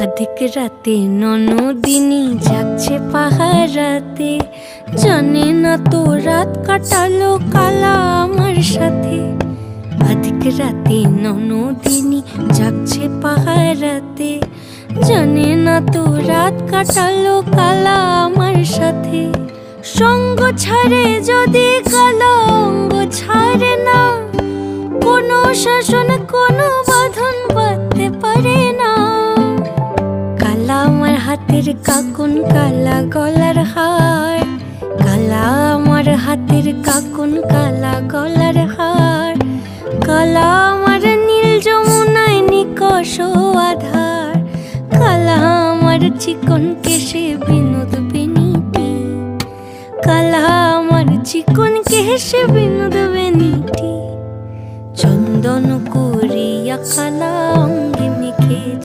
अधिक राते ননদিনী যাচ্ছে পাহারাতে, জানে না তো রাত কাটালো কালা আমার সাথে। अधिक রাতে ননদিনী যাচ্ছে পাহারাতে, জানে না তো রাত কাটালো কালা আমার সাথে। সঙ্গ ছাড়ে যদি কালা অঙ্গ ছাড়ে না, কোনো শাসন কোনো বাঁধন বাঁধতে পারে না। কালা আমার হাতের কাকুন কালা গলার হার, কালা আমার হাতের কাকুন কালা গলার হার, কালা আমার নীল যমুনায় নিকষ আধার, কালা আমার চিকন কেশে বিনোদ বেনিটি, কালা আমার চিকন কেশে বিনোদ বেনিটি। চন্দন করিয়া কালা অঙ্গে মেখে